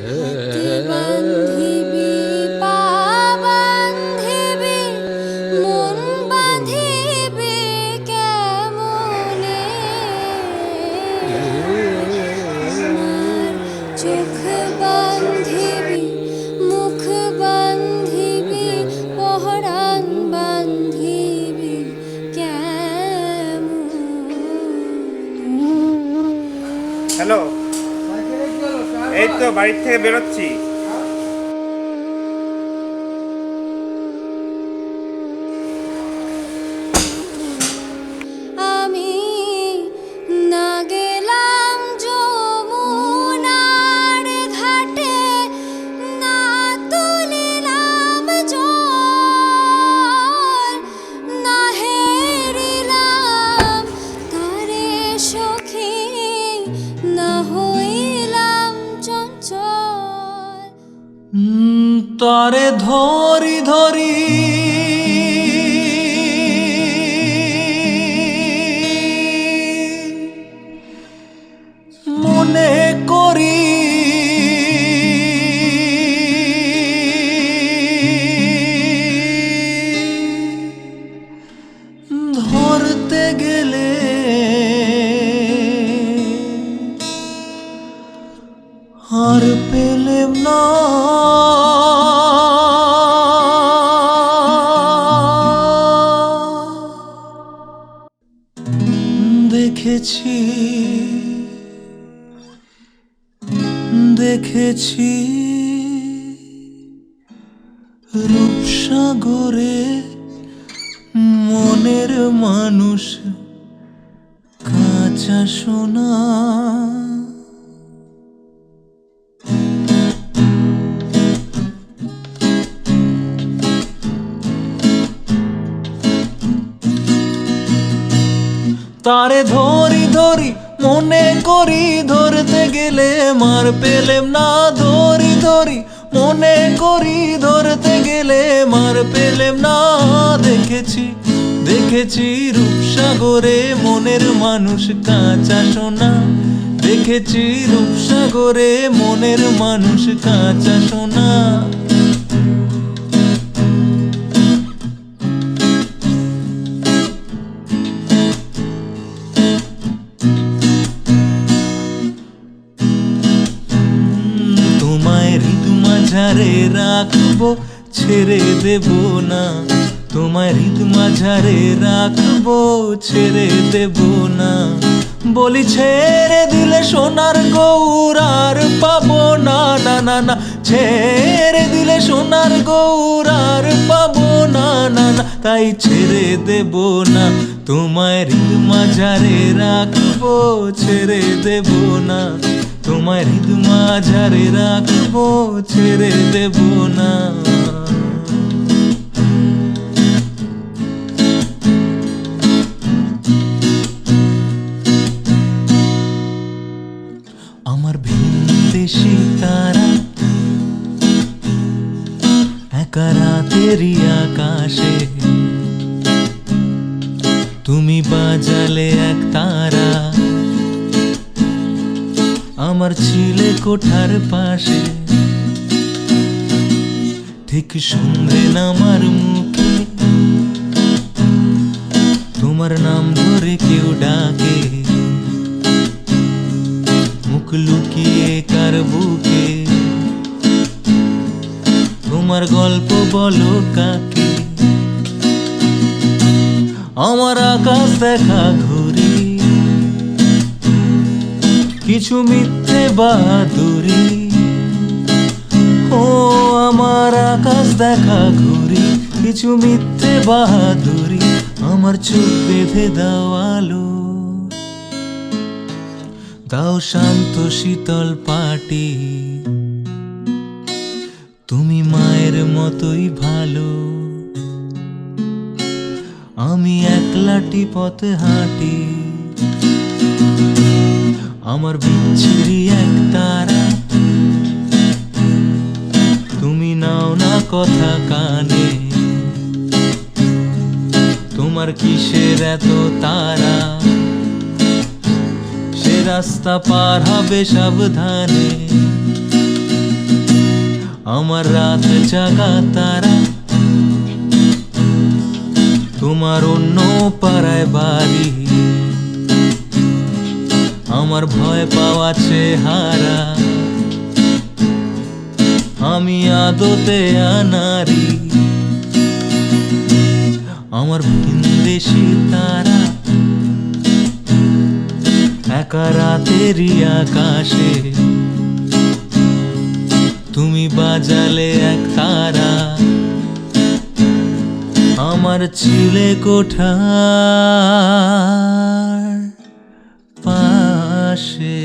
হাতে বান্ধিবি পা বান্ধিবি মন বাঁধিবি কেমনে আমার চোখ বান্ধিবি মুখ বান্ধিবি পহরান বান্ধিবি হ্যালো, এই তো বাড়ির থেকে বেরোচ্ছি। আমি না গেলাম যমুনার ঘাটে, না তুলিলাম জল, না হেরিলাম তারে সখী, না হইলাম চঞ্চল। তারে ধরি ধরি মনে করি ধরতে গেলে আর পেলেম না। দেখেছি দেখেছি রূপসাগরে মনের মানুষ কাঁচা সোনা। তারে ধরি ধরি মনে করি ধরতে গেলে মার পেলেম না। ধরি ধরি মনে করি ধরতে গেলে মার পেলেম না। দেখেছি দেখেছি রূপসাগরে মনের মানুষ কাঁচা সোনা। দেখেছি রূপসাগরে মনের মানুষ কাঁচা সোনা। মাঝারে রাখবো ছেড়ে দেব না। তোমায় হৃদ মাঝারে রাখবো ছেড়ে দেব না। বলি ছেড়ে দিলে সোনার গৌর আর পাবো না। না না না, ছেড়ে দিলে সোনার গৌর আর পাবো না। না না, তাই ছেড়ে দেব না। তোমায় হৃদ মাঝারে রাখবো ছেড়ে দেব না। তোমায় হৃদ মাঝারে রাখবো ছেড়ে দেব না। আমার ভিনদেশী তারা একা রাতেরই আকাশে, তুমি বাজালে এক তারা আমার ছিলে কোঠার পাশে। ঠিক সন্ধে নামার মুখে তোমার নাম ধরে কেউ ডাকে। মুখ লুকিয়ে কার বুকে তোমার গল্প বলো কাকে। আমার আকাশ দেখা ঘুরি কিছু মিথ্যে বাহাদুরি। ও আমার আকাশ দেখা ঘুরি কিছু মিথ্যে বাহাদুরি। আমার চোখ বেঁধে দাও আলো, দাও শান্ত শীতল পাটি। তুমি মায়ের মতোই ভালো, আমি একলাটি পথে হাঁটি। আমার বিচ্ছিরি এক তারা, তুমি নাও না কথা কানে। তোমার কিসের এত তারা, সে রাস্তা পার হবে সাবধানে। আমার রাত জাগা তারা, তোমার অন্য পাড়ায় বাড়ি, আমার ভয় পাওয়া চেহারা, আমি আদতে আনারি। আমার ভিনদেশি তারা একা রাতেরই আকাশে, তুমি বাজালে এক তারা আমার চিলে কোঠার পাশে।